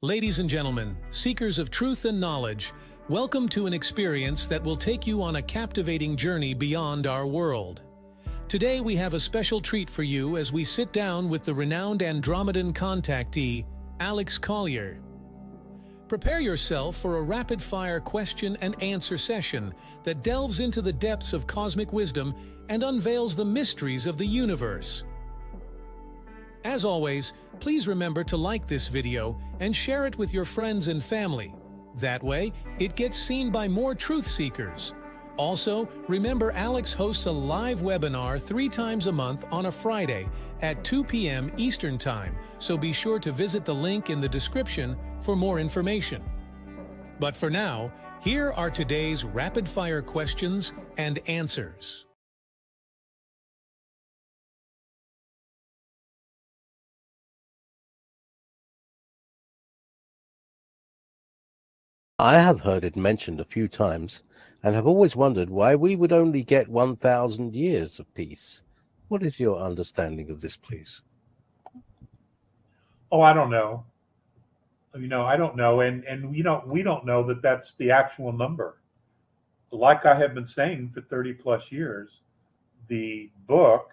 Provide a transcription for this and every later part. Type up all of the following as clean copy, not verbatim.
Ladies and gentlemen, seekers of truth and knowledge, welcome to an experience that will take you on a captivating journey beyond our world. Today we have a special treat for you as we sit down with the renowned Andromedan Contactee Alex Collier. Prepare yourself for a rapid-fire question and answer session that delves into the depths of cosmic wisdom and unveils the mysteries of the universe. As always, please remember to like this video and share it with your friends and family. That way, it gets seen by more truth seekers. Also, remember Alex hosts a live webinar 3 times a month on a Friday at 2 p.m. Eastern Time, so be sure to visit the link in the description for more information. But for now, here are today's rapid-fire questions and answers. I have heard it mentioned a few times and have always wondered why we would only get 1,000 years of peace. What is your understanding of this, please? Oh, I don't know. I don't know. And we don't know that that's the actual number. Like I have been saying for 30 plus years, the book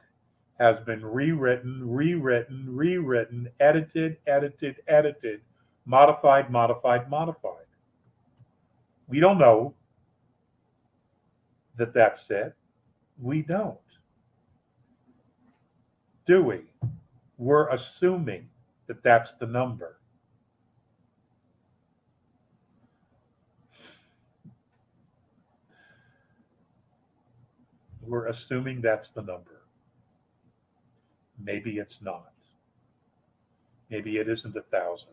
has been rewritten, edited, modified. We don't know that that's it. We don't. Do we? We're assuming that that's the number. We're assuming that's the number. Maybe it's not. Maybe it isn't 1,000.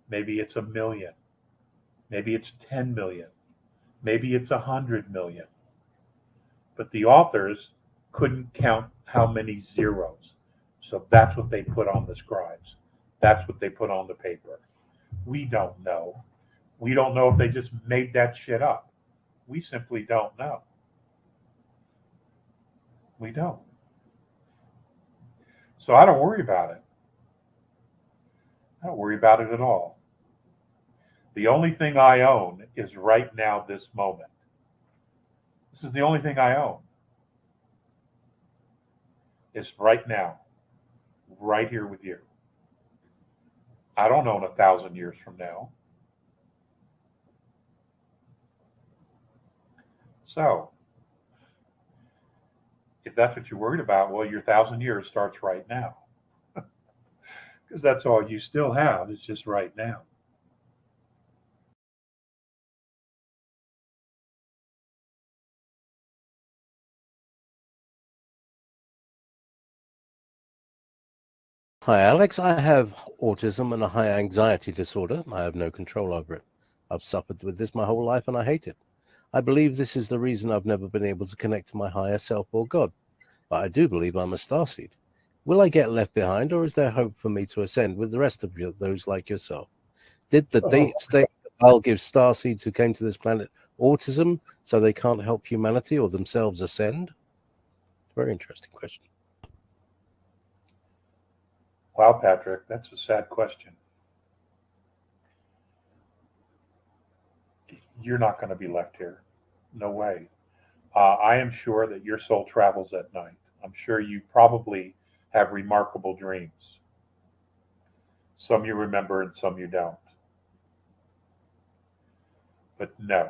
Maybe it's 1,000,000. Maybe it's 10 million. Maybe it's 100 million. But the authors couldn't count how many zeros. So that's what they put on the scribes. That's what they put on the paper. We don't know. We don't know if they just made that shit up. We simply don't know. We don't. So I don't worry about it. I don't worry about it at all. The only thing I own is right now, this moment. This is the only thing I own. It's right now, right here with you. I don't own 1,000 years from now. So, if that's what you're worried about, well, your 1,000 years starts right now. Because that's all you still have, is just right now. Hi, Alex. I have autism and a high anxiety disorder. I have no control over it. I've suffered with this my whole life and I hate it. I believe this is the reason I've never been able to connect to my higher self or God. But I do believe I'm a starseed. Will I get left behind, or is there hope for me to ascend with the rest of those like yourself? Did the deep state I'll give starseeds who came to this planet autism so they can't help humanity or themselves ascend? Very interesting question. Wow, Patrick, that's a sad question. You're not going to be left here. No way. I am sure that your soul travels at night. I'm sure you probably have remarkable dreams. Some you remember and some you don't. But no.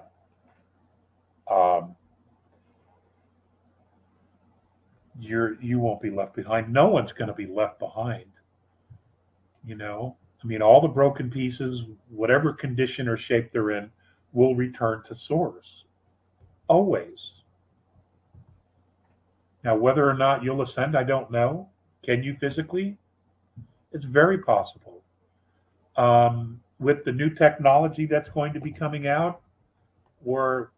You won't be left behind. No one's going to be left behind. All the broken pieces, whatever condition or shape they're in, will return to source. Always. Now, whether or not you'll ascend, I don't know. Can you physically? It's very possible. With the new technology that's going to be coming out, or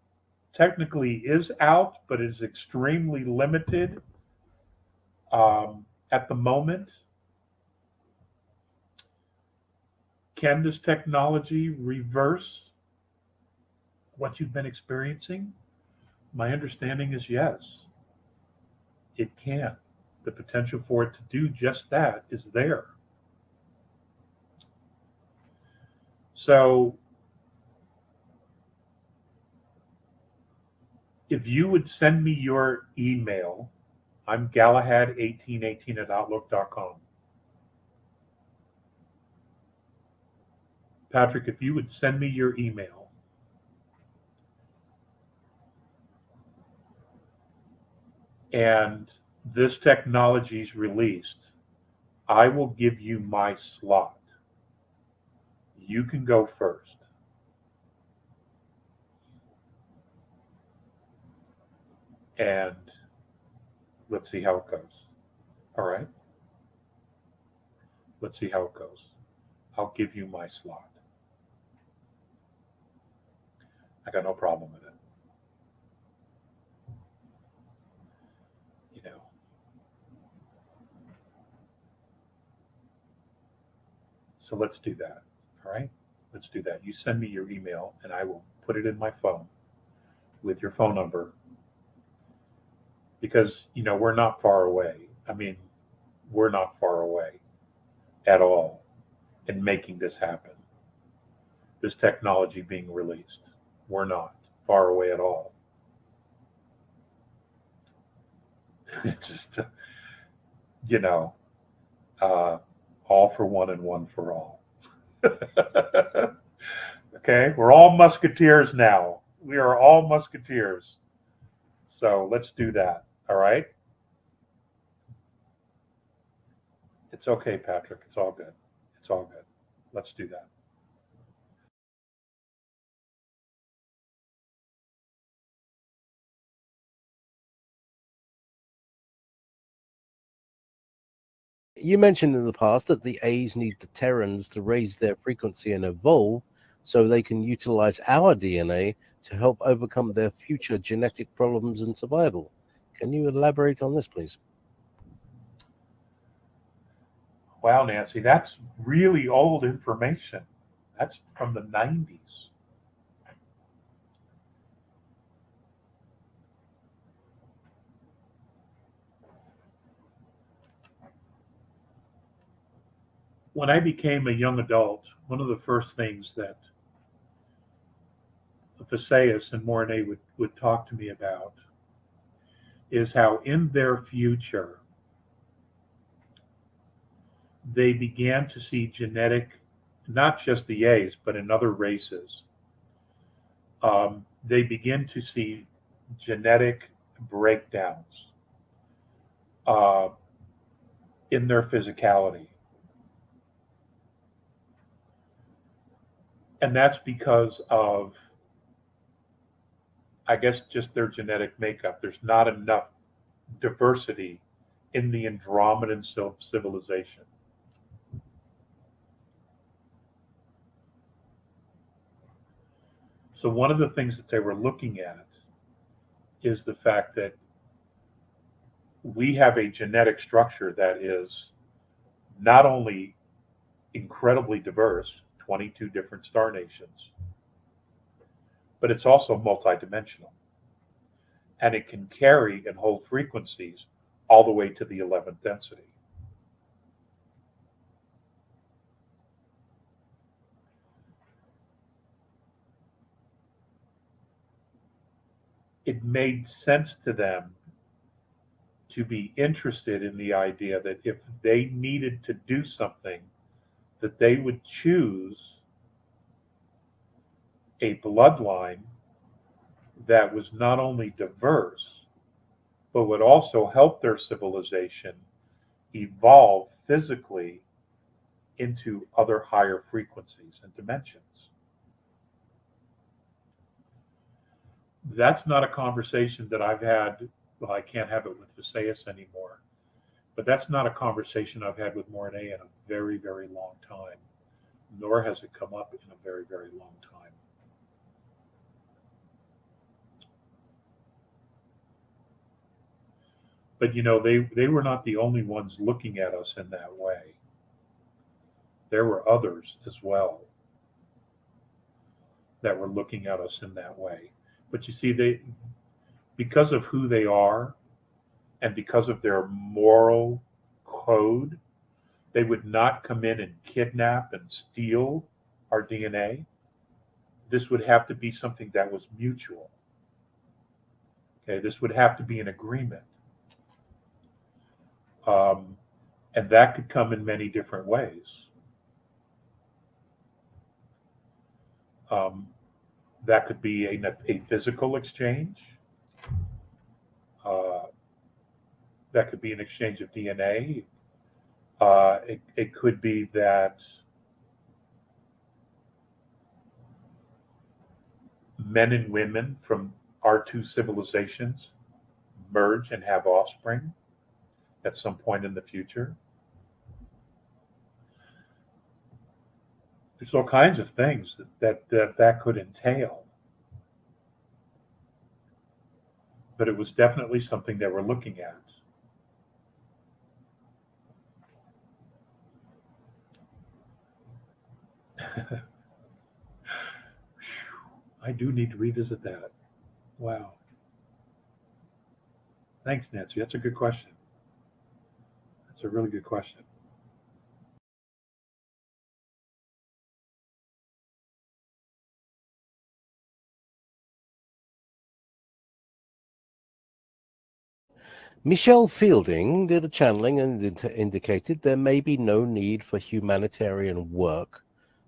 technically is out, but is extremely limited at the moment. Can this technology reverse what you've been experiencing? My understanding is yes, it can. The potential for it to do just that is there. So if you would send me your email, I'm Galahad1818@outlook.com. Patrick, if you would send me your email, and this technology is released, I will give you my slot. You can go first. And let's see how it goes. All right? Let's see how it goes. I'll give you my slot. I got no problem with it. You know. So let's do that. All right? Let's do that. You send me your email and I will put it in my phone with your phone number, because, you know, we're not far away. I mean, we're not far away at all in making this happen. This technology being released. We're not far away at all. It's just, you know, all for one and one for all. Okay, we're all musketeers now. We are all musketeers. So let's do that. All right? It's okay, Patrick. It's all good. It's all good. Let's do that. You mentioned in the past that the A's need the Terrans to raise their frequency and evolve so they can utilize our DNA to help overcome their future genetic problems and survival. Can you elaborate on this, please? Wow, Nancy, that's really old information. That's from the 90s. When I became a young adult, one of the first things that Visayas and Mornay would talk to me about is how in their future they began to see genetic, not just the A's, but in other races, they begin to see genetic breakdowns in their physicality. And that's because of, I guess, just their genetic makeup. There's not enough diversity in the Andromedan civilization. So one of the things that they were looking at is the fact that we have a genetic structure that is not only incredibly diverse, 22 different star nations, but it's also multidimensional. And it can carry and hold frequencies all the way to the 11th density. It made sense to them to be interested in the idea that if they needed to do something, that they would choose a bloodline that was not only diverse, but would also help their civilization evolve physically into other higher frequencies and dimensions. That's not a conversation that I've had. Well, I can't have it with Visayas anymore, but that's not a conversation I've had with Mornay in a very, very long time, nor has it come up in a very, very long time. But, you know, they were not the only ones looking at us in that way. There were others as well that were looking at us in that way. But you see, because of who they are and because of their moral code, they would not come in and kidnap and steal our DNA, this would have to be something that was mutual. Okay, this would have to be an agreement. And that could come in many different ways. That could be a physical exchange. That could be an exchange of DNA. It could be that men and women from our two civilizations merge and have offspring at some point in the future. There's all kinds of things that could entail. But it was definitely something that we're looking at. I do need to revisit that. Wow. Thanks, Nancy. That's a good question. That's a really good question. Michelle Fielding did a channeling and indicated there may be no need for humanitarian work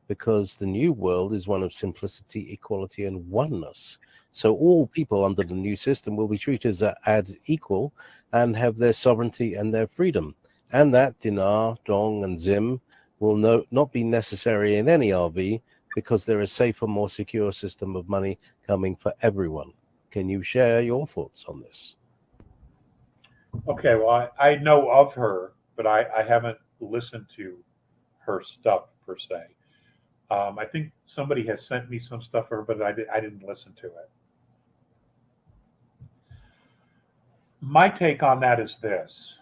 because the new world is one of simplicity, equality, and oneness. So all people under the new system will be treated as equal and have their sovereignty and their freedom. And that dinar, dong, and zim will not be necessary in any RV because there is a safer, more secure system of money coming for everyone. Can you share your thoughts on this? Okay, well, I know of her, but I haven't listened to her stuff per se. I think somebody has sent me some stuff for her, but I didn't listen to it. My take on that is this.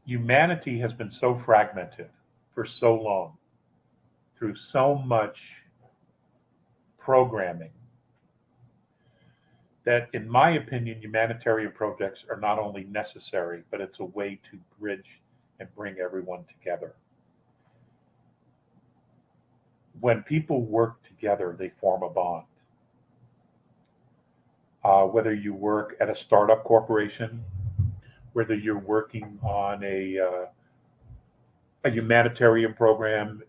Humanity has been so fragmented for so long through so much programming that, in my opinion, humanitarian projects are not only necessary, but it's a way to bridge and bring everyone together. When people work together, they form a bond. Whether you work at a startup corporation, whether you're working on a humanitarian program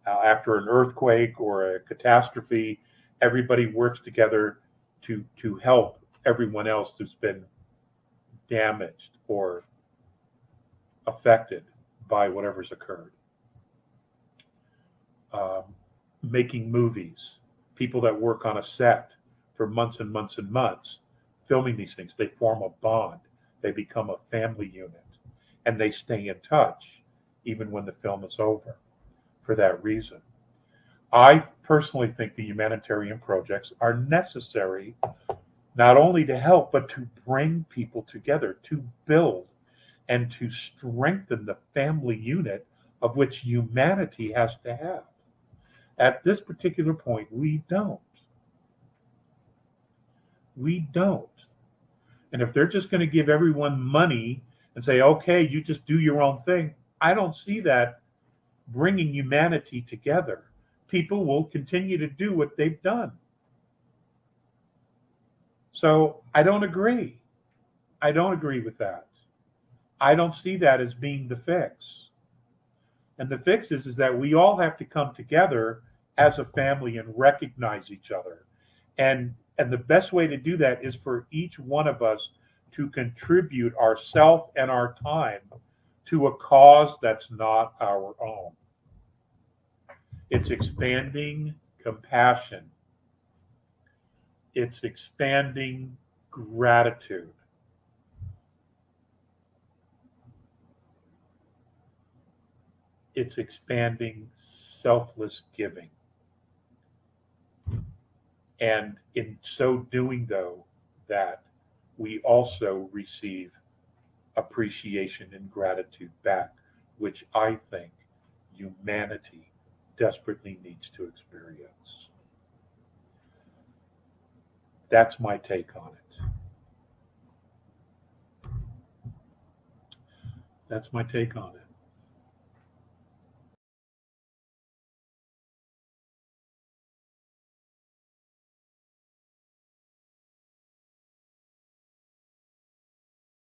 after an earthquake or a catastrophe, everybody works together to help everyone else who's been damaged or affected by whatever's occurred. Making movies, people that work on a set for months and months and months, filming these things, they form a bond. They become a family unit, and they stay in touch even when the film is over for that reason. I personally think the humanitarian projects are necessary not only to help, but to bring people together, to build and to strengthen the family unit of which humanity has to have. At this particular point, we don't. We don't. And if they're just going to give everyone money and say, okay, you just do your own thing, I don't see that bringing humanity together. People will continue to do what they've done. So I don't agree. I don't agree with that. I don't see that as being the fix. And the fix is that we all have to come together as a family and recognize each other. And the best way to do that is for each one of us to contribute ourself and our time to a cause that's not our own. It's expanding compassion. It's expanding gratitude. It's expanding selfless giving. And in so doing, though, that we also receive appreciation and gratitude back, which I think humanity desperately needs to experience. That's my take on it. That's my take on it.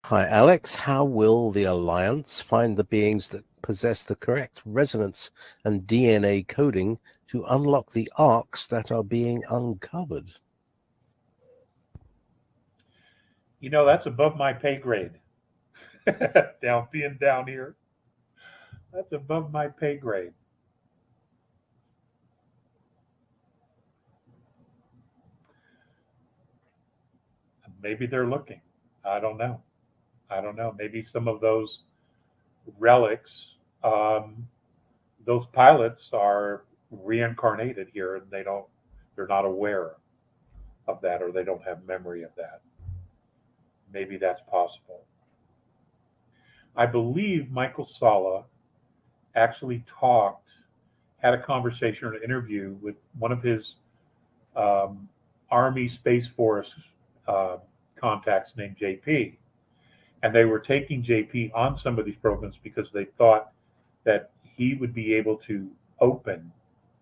Hi, Alex. How will the Alliance find the beings that possess the correct resonance and DNA coding to unlock the Arks that are being uncovered? You know, that's above my pay grade. Being down here, that's above my pay grade. Maybe they're looking. I don't know. I don't know. Maybe some of those relics, um, those pilots are reincarnated here, and they're not aware of that, or they don't have memory of that. Maybe that's possible. I believe Michael Salla actually had a conversation or an interview with one of his um, Army Space Force uh, contacts named JP. And they were taking JP on some of these programs because they thought that he would be able to open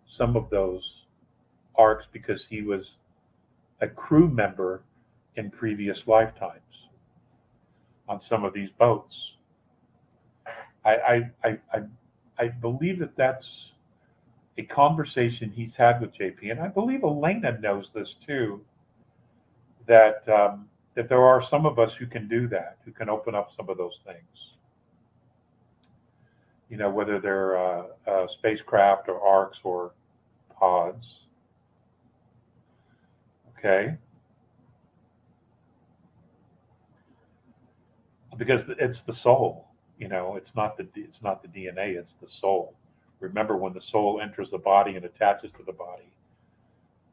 some of those arcs because he was a crew member in previous lifetimes on some of these boats. I believe that that's a conversation he's had with JP, and I believe Elena knows this too. That there are some of us who can do that, who can open up some of those things. You know, whether they're spacecraft or arcs or pods. Okay, because it's the soul. You know, it's not the DNA. It's the soul. Remember, when the soul enters the body and attaches to the body,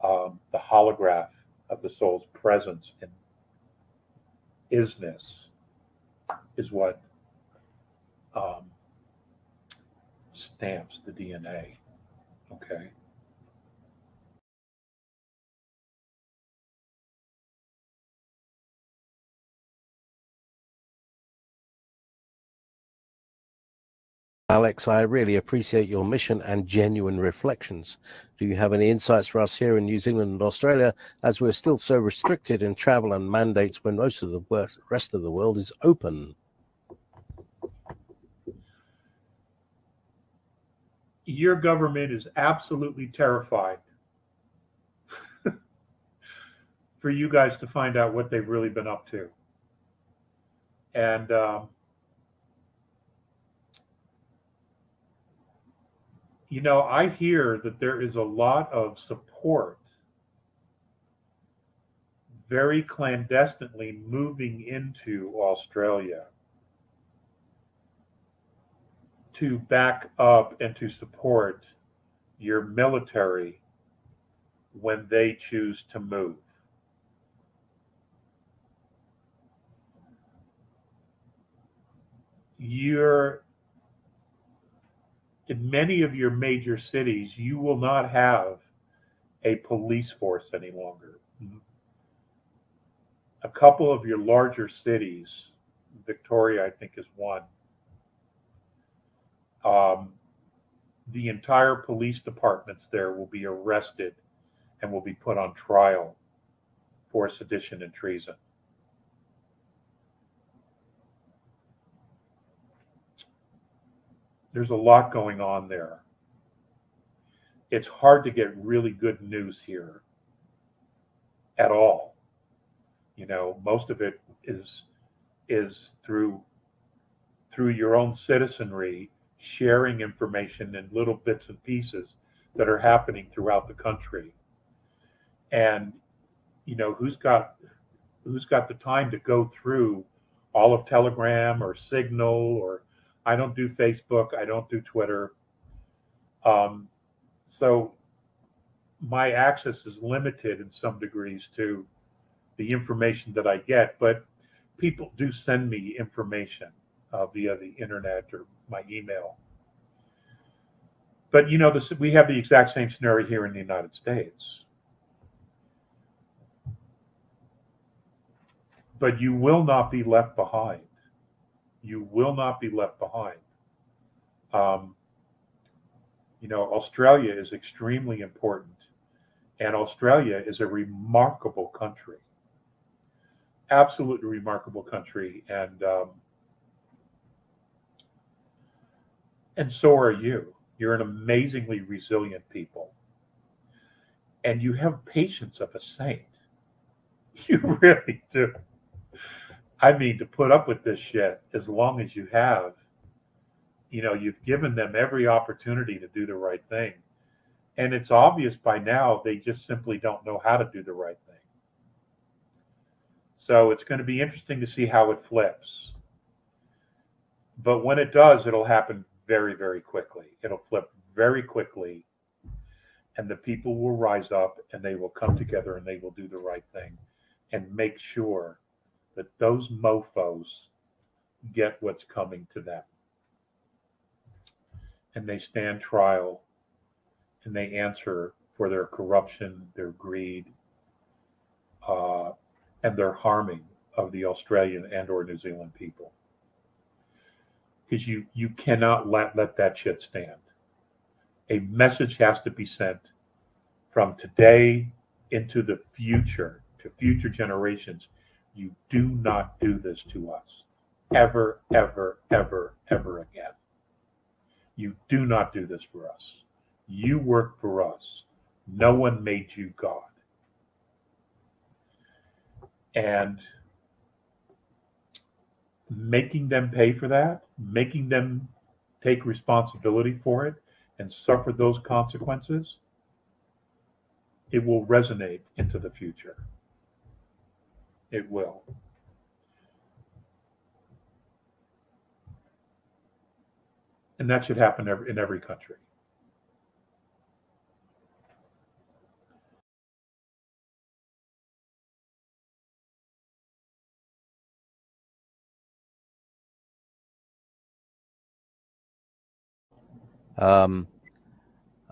the holograph of the soul's presence and isness is what um, stamps the DNA. Okay. Alex, I really appreciate your mission and genuine reflections. Do you have any insights for us here in New Zealand and Australia, as we're still so restricted in travel and mandates when most of the rest of the world is open? Your government is absolutely terrified for you guys to find out what they've really been up to. And, you know, I hear that there is a lot of support very clandestinely moving into Australia to back up and to support your military when they choose to move. You're in many of your major cities, you will not have a police force any longer. A couple of your larger cities, Victoria, I think, is one. Um, the entire police departments there will be arrested and will be put on trial for sedition and treason. There's a lot going on there. It's hard to get really good news here at all. You know, most of it is through your own citizenry sharing information in little bits and pieces that are happening throughout the country. And you know, who's got the time to go through all of Telegram or Signal, or I don't do Facebook, I don't do Twitter. Um, so my access is limited in some degrees to the information that I get, but people do send me information via the internet or my email. But you know, we have the exact same scenario here in the United States. But you will not be left behind. You will not be left behind. Um, you know, Australia is extremely important, and Australia is a remarkable country. Absolutely remarkable country, and so are you. You're an amazingly resilient people, and you have patience of a saint. You really do. I mean, to put up with this shit as long as you have, you've given them every opportunity to do the right thing. And it's obvious by now they just simply don't know how to do the right thing. So it's going to be interesting to see how it flips. But when it does, it'll happen very, very quickly. It'll flip very quickly. And the people will rise up and they will come together and they will do the right thing and make sure that those mofos get what's coming to them. And they stand trial and they answer for their corruption, their greed, and their harming of the Australian and or New Zealand people. Because you cannot let that shit stand. A message has to be sent from today into the future, to future generations. You do not do this to us. Ever, ever, ever, ever again. You do not do this for us. You work for us. No one made you God. And making them pay for that, making them take responsibility for it and suffer those consequences, it will resonate into the future. It will. And that should happen in every country.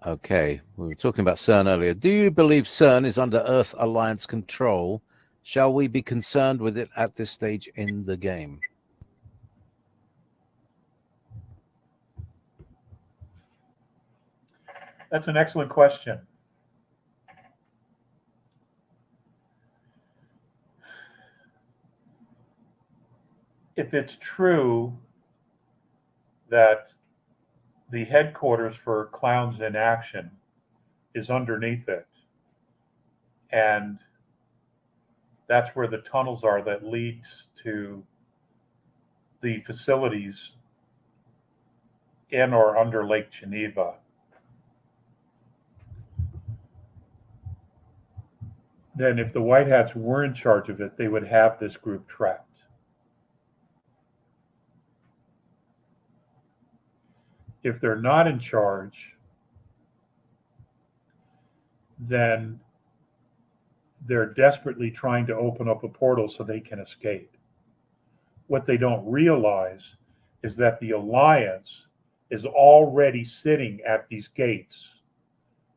Okay, we were talking about CERN earlier. Do you believe CERN is under Earth Alliance control? Shall we be concerned with it at this stage in the game? That's an excellent question. If it's true that the headquarters for Clowns in Action is underneath it, and that's where the tunnels are that leads to the facilities in or under Lake Geneva, then if the White Hats were in charge of it, they would have this group trapped. If they're not in charge, then they're desperately trying to open up a portal so they can escape. What they don't realize is that the Alliance is already sitting at these gates,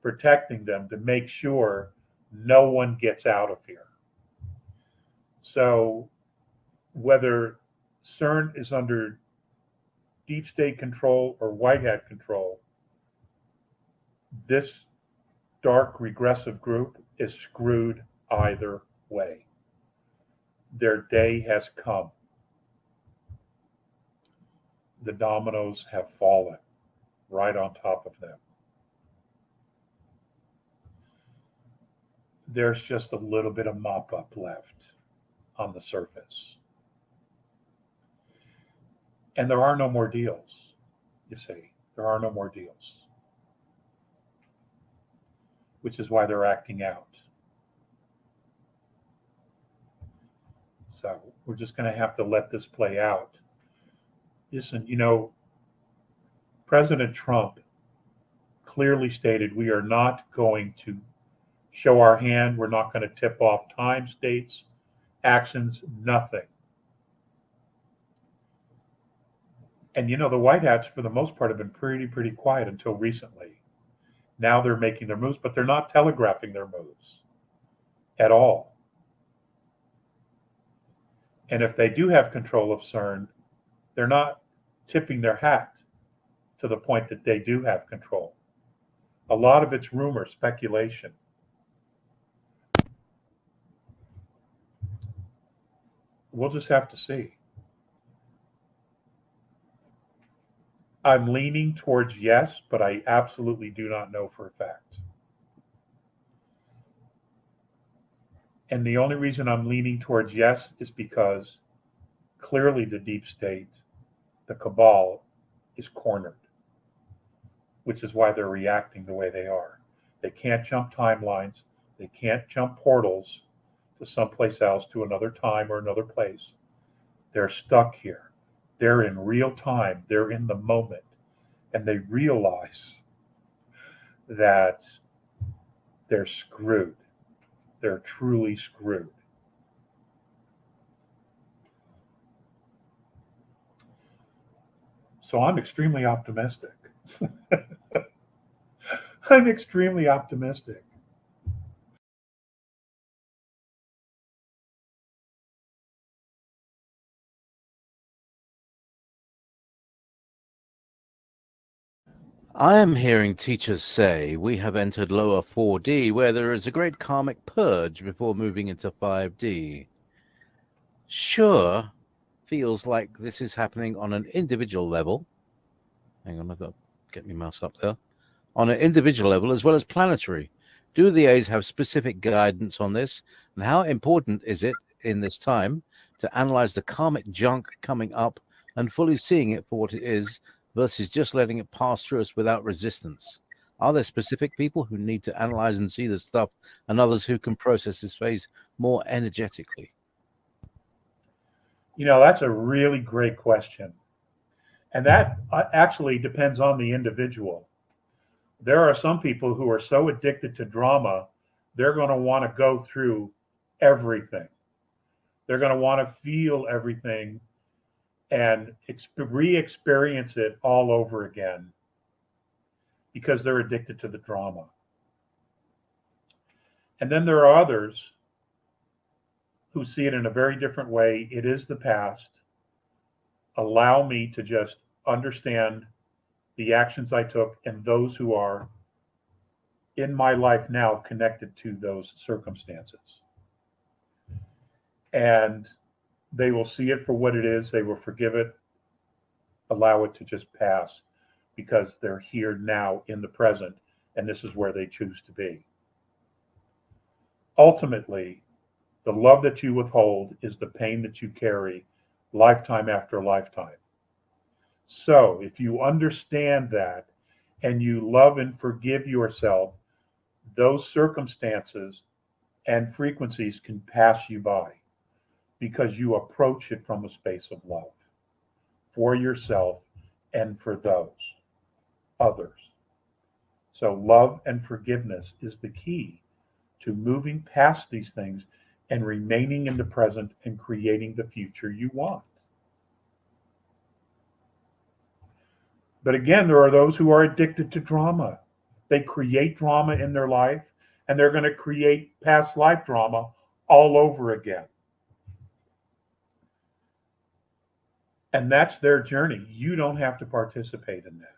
protecting them to make sure no one gets out of here. So whether CERN is under deep state control or white hat control, this dark regressive group is screwed either way. Their day has come. The dominoes have fallen right on top of them. There's just a little bit of mop up left on the surface. And there are no more deals, you see. There are no more deals. Which is why they're acting out. So we're just going to have to let this play out. Listen, President Trump clearly stated we are not going to show our hand. We're not going to tip off times, dates, actions, nothing. And the White Hats, for the most part, have been pretty quiet until recently. Now they're making their moves, but they're not telegraphing their moves at all. And if they do have control of CERN, they're not tipping their hat to the point that they do have control. A lot of it's rumor, speculation. We'll just have to see. I'm leaning towards yes, but I absolutely do not know for a fact. And the only reason I'm leaning towards yes is because clearly the deep state, the cabal, is cornered, which is why they're reacting the way they are. They can't jump timelines. They can't jump portals to someplace else, to another time or another place. They're stuck here. They're in real time. They're in the moment. And they realize that they're screwed. They're truly screwed. So I'm extremely optimistic. I'm extremely optimistic. I am hearing teachers say we have entered lower 4D, where there is a great karmic purge before moving into 5D. Sure, feels like this is happening on an individual level. Hang on, I've got to get my mouse up there. On an individual level as well as planetary. Do the A's have specific guidance on this? And how important is it in this time to analyze the karmic junk coming up and fully seeing it for what it is versus just letting it pass through us without resistance? Are there specific people who need to analyze and see this stuff and others who can process this phase more energetically? You know, that's a really great question. And that actually depends on the individual. There are some people who are so addicted to drama, they're going to want to go through everything. They're going to want to feel everything and re-experience it all over again because they're addicted to the drama. And then there are others who see it in a very different way. It is the past. Allow me to just understand the actions I took and those who are in my life now connected to those circumstances. And they will see it for what it is. They will forgive it, allow it to just pass because they're here now in the present, and this is where they choose to be. Ultimately, the love that you withhold is the pain that you carry lifetime after lifetime. So if you understand that and you love and forgive yourself, those circumstances and frequencies can pass you by because you approach it from a space of love for yourself and for those others. So love and forgiveness is the key to moving past these things and remaining in the present and creating the future you want. But again, there are those who are addicted to drama. They create drama in their life, and they're going to create past life drama all over again. And that's their journey. You don't have to participate in that.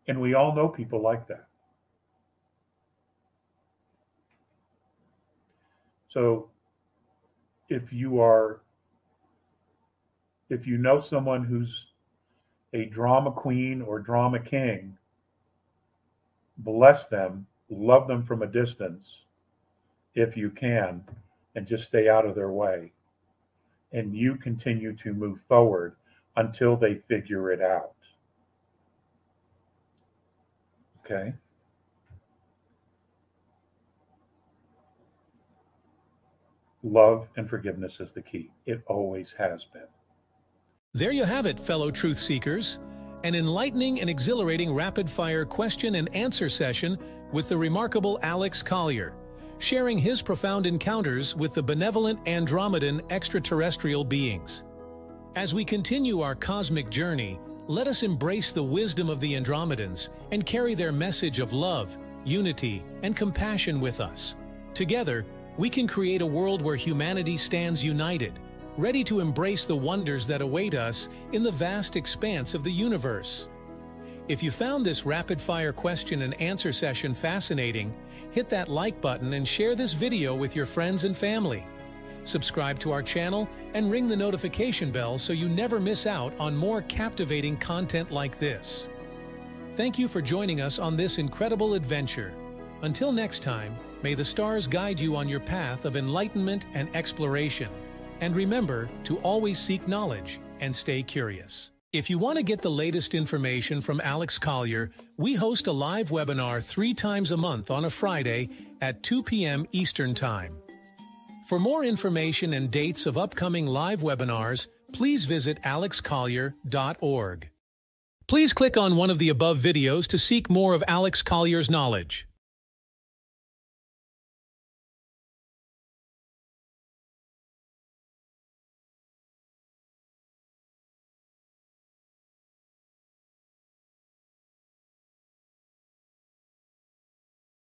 And we all know people like that. So if you know someone who's a drama queen or drama king, bless them, love them from a distance if you can, and just stay out of their way. And you continue to move forward until they figure it out. Okay? Love and forgiveness is the key. It always has been. There you have it, fellow truth seekers. An enlightening and exhilarating rapid-fire question and answer session with the remarkable Alex Collier, sharing his profound encounters with the benevolent Andromedan extraterrestrial beings. As we continue our cosmic journey, let us embrace the wisdom of the Andromedans and carry their message of love, unity, and compassion with us. Together, we can create a world where humanity stands united, ready to embrace the wonders that await us in the vast expanse of the universe. If you found this rapid-fire question and answer session fascinating, hit that like button and share this video with your friends and family. Subscribe to our channel and ring the notification bell so you never miss out on more captivating content like this. Thank you for joining us on this incredible adventure. Until next time, may the stars guide you on your path of enlightenment and exploration. And remember to always seek knowledge and stay curious. If you want to get the latest information from Alex Collier, we host a live webinar 3 times a month on a Friday at 2 p.m. Eastern Time. For more information and dates of upcoming live webinars, please visit alexcollier.org. Please click on one of the above videos to seek more of Alex Collier's knowledge.